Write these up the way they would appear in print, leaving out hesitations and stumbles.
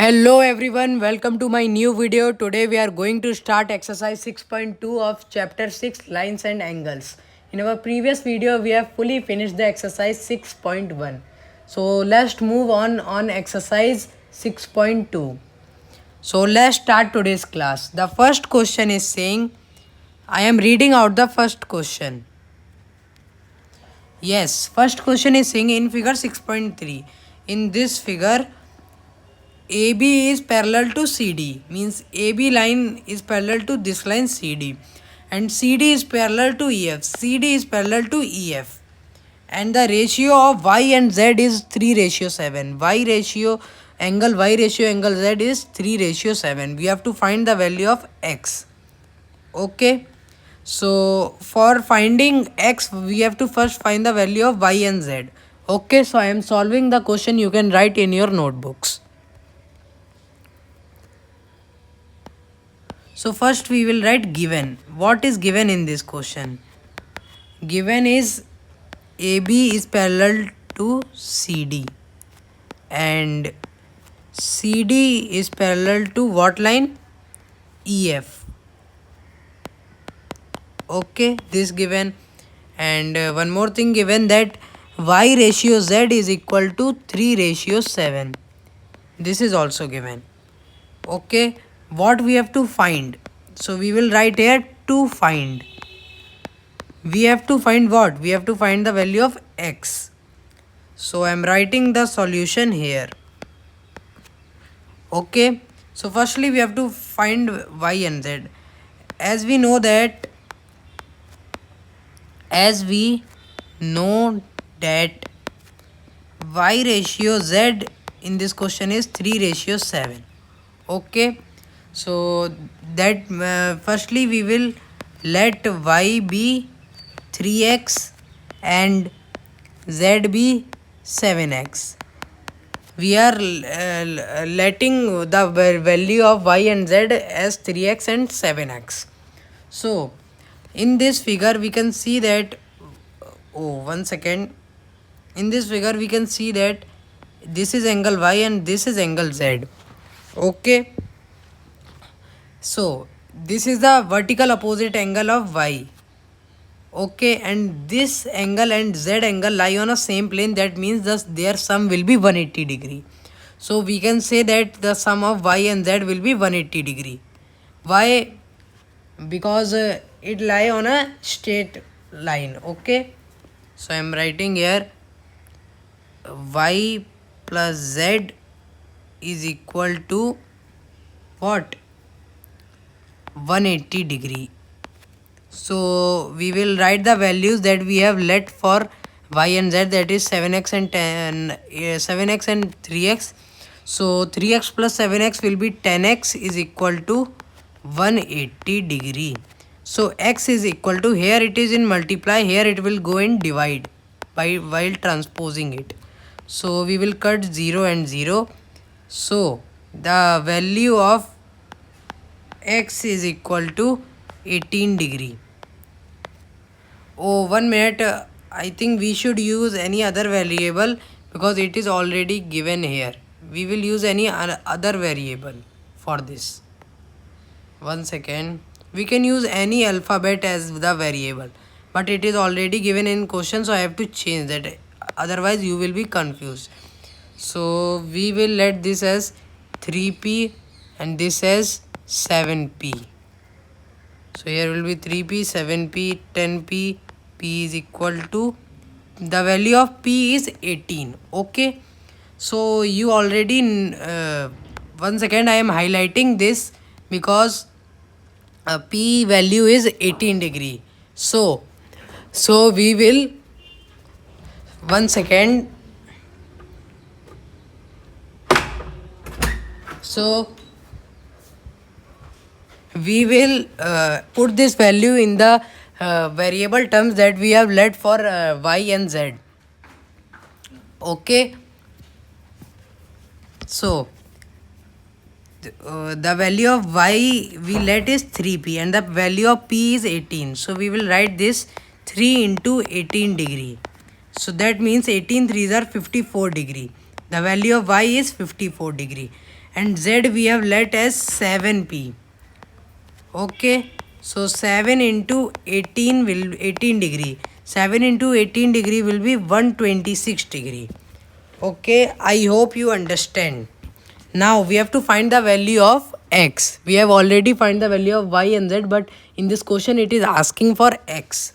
Hello everyone, welcome to my new video. Today we are going to start exercise 6.2 of chapter 6 lines and angles. In our previous video we have fully finished the exercise 6.1. So let's move on exercise 6.2. So let's start today's class. The first question is saying, I am reading out the first question. Yes, first question is saying in figure 6.3. In this figure AB is parallel to CD, means AB line is parallel to this line CD, and CD is parallel to EF, CD is parallel to EF, and the ratio of Y and Z is 3:7. Y ratio angle Z is 3:7. We have to find the value of X. Okay, so for finding X we have to first find the value of Y and Z. Okay, so I am solving the question. You can write in your notebooks. So first we will write given. What is given in this question? Given is AB is parallel to CD and CD is parallel to what line? EF. Okay, this given. And one more thing given, that Y ratio Z is equal to 3:7. This is also given. Okay, what we have to find? So we will write here to find. We have to find what? We have to find the value of X. So I am writing the solution here. Okay, so firstly we have to find Y and Z. As we know that Y ratio Z in this question is 3:7. Okay, so that firstly we will let Y be 3x and Z be 7x. We are letting the value of Y and Z as 3x and 7x. So in this figure we can see that, in this figure we can see that this is angle Y and this is angle Z. Okay, so this is the vertical opposite angle of Y. Okay, and this angle and Z angle lie on a same plane. That means their sum will be 180 degree. So we can say that the sum of Y and Z will be 180 degree. Why? Because it lie on a straight line. Okay, so I am writing here Y plus Z is equal to what? 180 degree. So we will write the values that we have let for Y and Z, that is 7x and 3x. So 3x plus 7x will be 10x is equal to 180 degree. So x is equal to, here it is in multiply, here it will go in divide while transposing it. So we will cut 0 and 0. So the value of x is equal to 18 degree. Oh, 1 minute, I think we should use any other variable because it is already given here. We will use any other variable for this. 1 second. We can use any alphabet as the variable, but it is already given in question, so I have to change that, otherwise you will be confused. So we will let this as 3p and this as 7p. So here will be 3p, 7p, 10p, p is equal to, the value of p is 18. Okay, so you already 1 second, I am highlighting this because p value is 18 degree. So we will, 1 second, so we will put this value in the variable terms that we have let for Y and Z. Okay, so the value of Y we let is 3p and the value of p is 18. So we will write this 3 into 18 degree. So that means 18 3s are 54 degree. The value of Y is 54 degree. and Z we have let as 7p. Okay, so 7 into 18 will 18 degree. 7 into 18 degree will be 126 degree. Okay, I hope you understand. Now we have to find the value of x. We have already find the value of y and z, but in this question it is asking for x.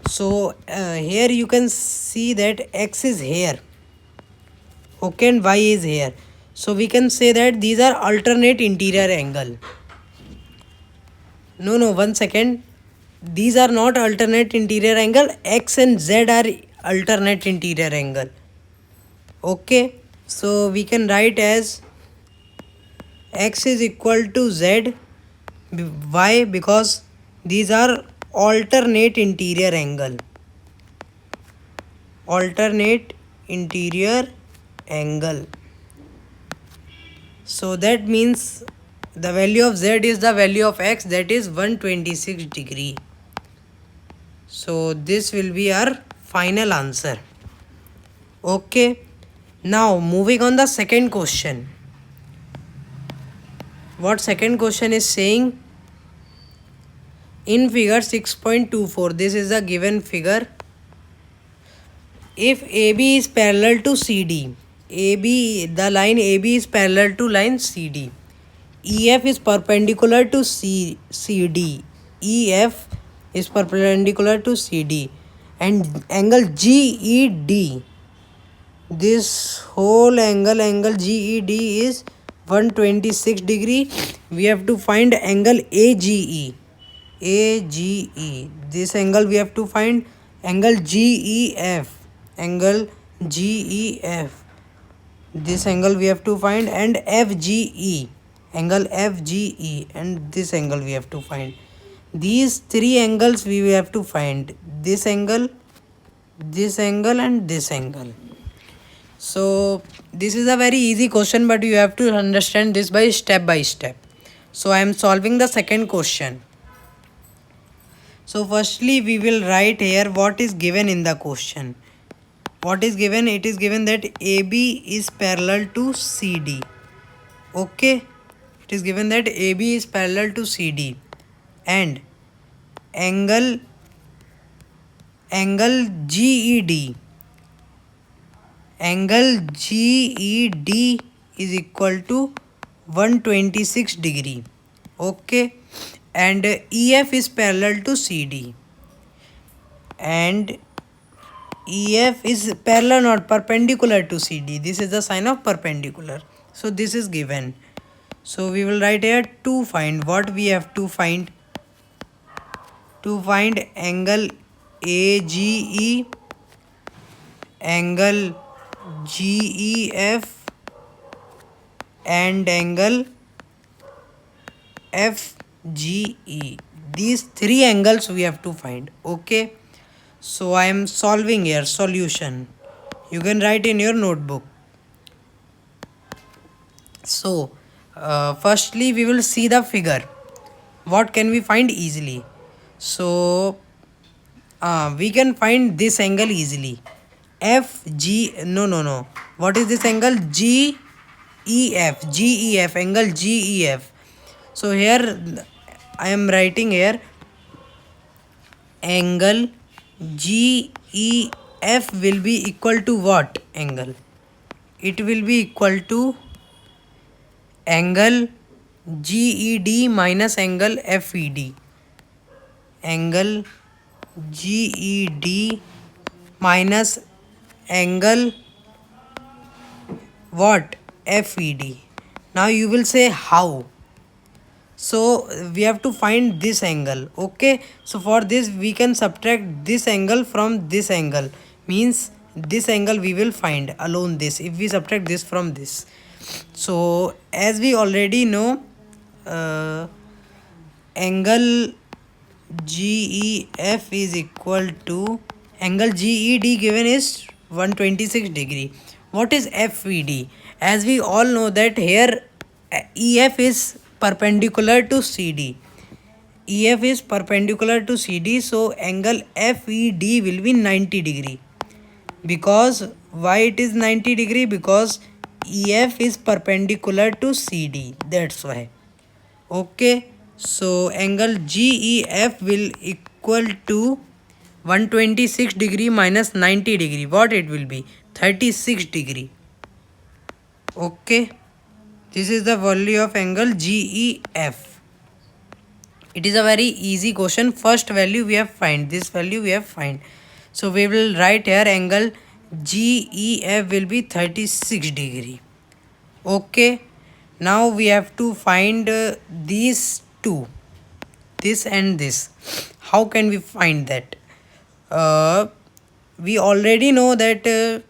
So here you can see that x is here. Okay, and y is here. So we can say that these are alternate interior angle. No, 1 second. These are not alternate interior angle. X and Z are alternate interior angle. Okay, so we can write as x is equal to z. Why? Because these are alternate interior angle. Alternate interior angle. So that means the value of z is the value of x, that is 126 degree. So this will be our final answer. Okay, now moving on the second question. What second question is saying? In figure 6.24, this is a given figure. If AB is parallel to CD, the line AB is parallel to line CD. EF is perpendicular to CD. EF is perpendicular to CD. And angle GED, this whole angle GED is 126 degree. We have to find angle AGE. This angle we have to find. Angle GEF. Angle GEF. This angle we have to find. And FGE. Angle FGE. And this angle we have to find. These three angles we have to find. This angle, and this angle. So this is a very easy question, but you have to understand this by step. So I am solving the second question. So firstly we will write here what is given in the question. What is given? It is given that AB is parallel to CD. Okay, it is given that AB is parallel to CD and angle GED. Angle GED is equal to 126 degree. Okay, and EF is parallel to CD, and EF is parallel, not perpendicular to CD. This is the sign of perpendicular. So this is given. So we will write here to find. What we have to find? To find angle AGE, angle GEF and angle FGE. These three angles we have to find. Okay, so I am solving here. Solution you can write in your notebook. So firstly we will see the figure. What can we find easily? So we can find this angle easily. No. What is this angle? GEF. Angle GEF. So here I am writing here angle GEF will be equal to what angle? It will be equal to angle GED minus angle FED. Angle GED minus angle what? FED. Now you will say how? So we have to find this angle. Okay, so for this we can subtract this angle from this angle, means this angle we will find alone this, if we subtract this from this. So as we already know, angle GEF is equal to angle GED given is 126 degree. What is FED? As we all know that here EF is perpendicular to CD. EF is perpendicular to CD, so angle FED will be 90 degree. Because why it is 90 degree? Because EF is perpendicular to CD. That's why. Okay. So angle GEF will equal to 126 degree minus 90 degree. What it will be? 36 degree. Okay. This is the value of angle GEF. It is a very easy question. First value we have find. This value we have find. So we will write here angle GEF will be 36 degree. Okay. Now we have to find these two. This and this. How can we find that? We already know that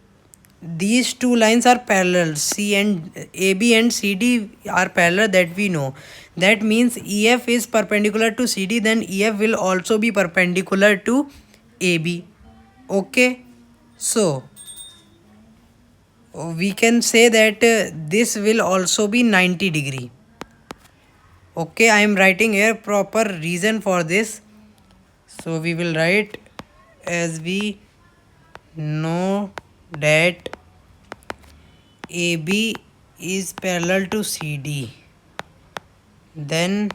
these two lines are parallel. C and AB and CD are parallel, that we know. That means EF is perpendicular to CD, then EF will also be perpendicular to AB. Okay. So we can say that this will also be 90 degree. Okay, I am writing here proper reason for this. So we will write, as we know that AB is parallel to CD, then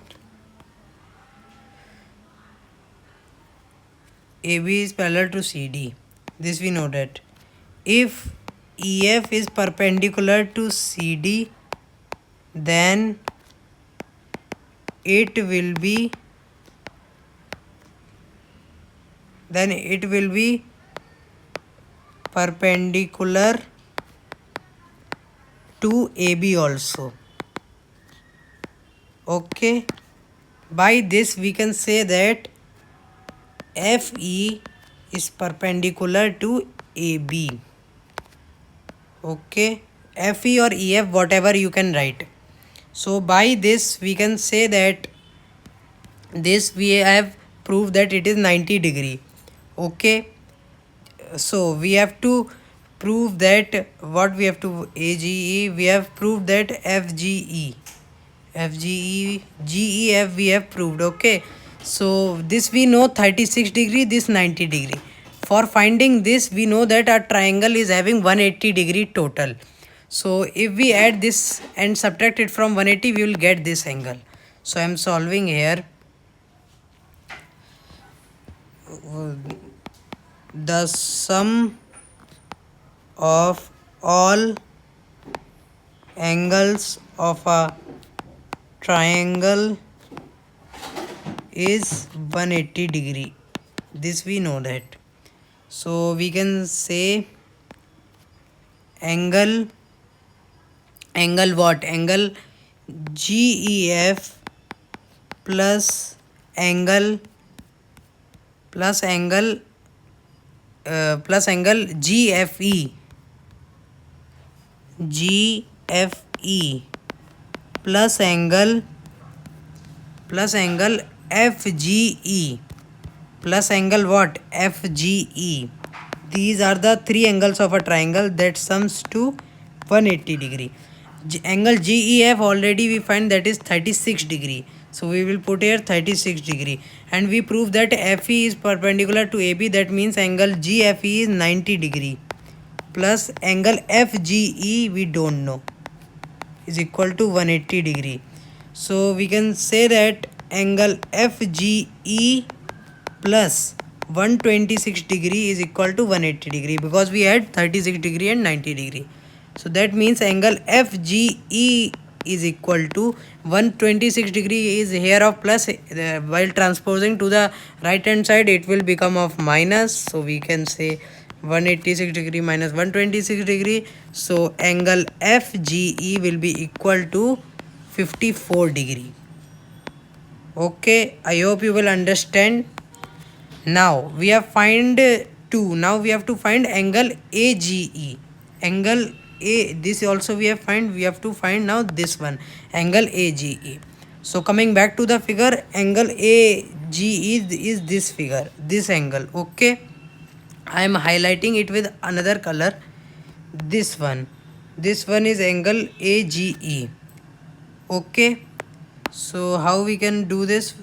AB is parallel to CD. This we know that. If EF is perpendicular to CD, then it will be perpendicular to AB also. Okay. By this we can say that FE is perpendicular to AB. Okay. FE or EF, whatever you can write. So by this we can say that this we have proved that it is 90 degree. Okay. So we have to prove that what we have to AGE, we have proved that FGE GEF we have proved. Okay. So this we know 36 degree, this 90 degree. For finding this, we know that our triangle is having 180 degree total. So if we add this and subtract it from 180, we will get this angle. So I am solving here. The sum of all angles of a triangle is 180 degree. This we know that. So we can say angle what? Angle GEF plus angle GFE plus angle FGE plus angle what? FGE. These are the three angles of a triangle that sums to 180 degree. Angle GEF already we find that is 36 degree. So we will put here 36 degree. And we prove that FE is perpendicular to AB. That means angle GFE is 90 degree. Plus angle FGE we don't know, is equal to 180 degree. So we can say that angle FGE plus 126 degree is equal to 180 degree, because we had 36 degree and 90 degree. So that means angle FGE is equal to 126 degree is here of plus, while transposing to the right hand side it will become of minus. So we can say 186 degree minus 126 degree. So angle FGE will be equal to 54 degree. Okay, I hope you will understand. Now we have find 2. Now we have to find angle AGE. Angle A, this also we have to find now this one, angle AGE. So coming back to the figure, angle AGE is this figure, this angle. Okay, I am highlighting it with another color. This one is angle AGE. Okay, so how we can do this?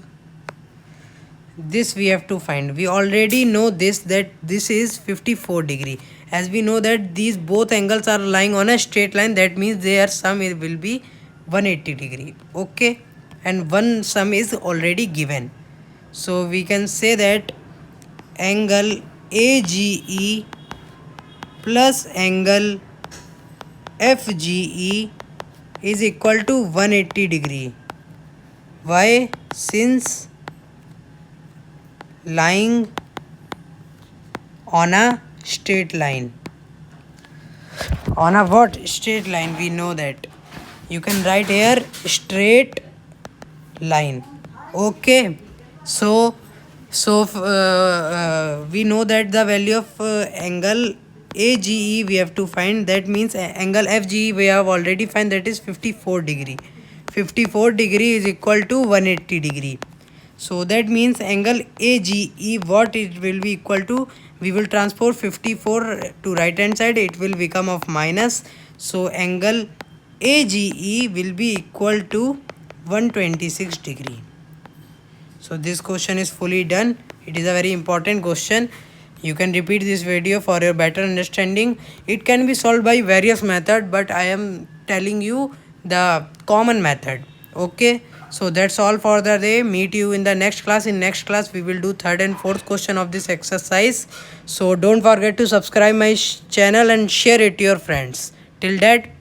This we have to find. We already know this, that this is 54 degree as we know that these both angles are lying on a straight line, that means their sum will be 180 degree. Okay, and one sum is already given, so we can say that angle AGE plus angle FGE is equal to 180 degree. Why? Since lying on a straight line. On a what? Straight line. We know that. You can write here straight line. Okay. So we know that the value of angle AGE we have to find. That means angle FGE we have already find, that is 54 degree. 54 degree is equal to 180 degree. So that means angle AGE, what it will be equal to, we will transpose 54 to right hand side, it will become of minus. So angle AGE will be equal to 126 degree. So this question is fully done. It is a very important question. You can repeat this video for your better understanding. It can be solved by various methods, but I am telling you the common method. Okay, so that's all for the day. Meet you in the next class. In next class we will do third and fourth question of this exercise. So don't forget to subscribe my channel and share it to your friends. Till that,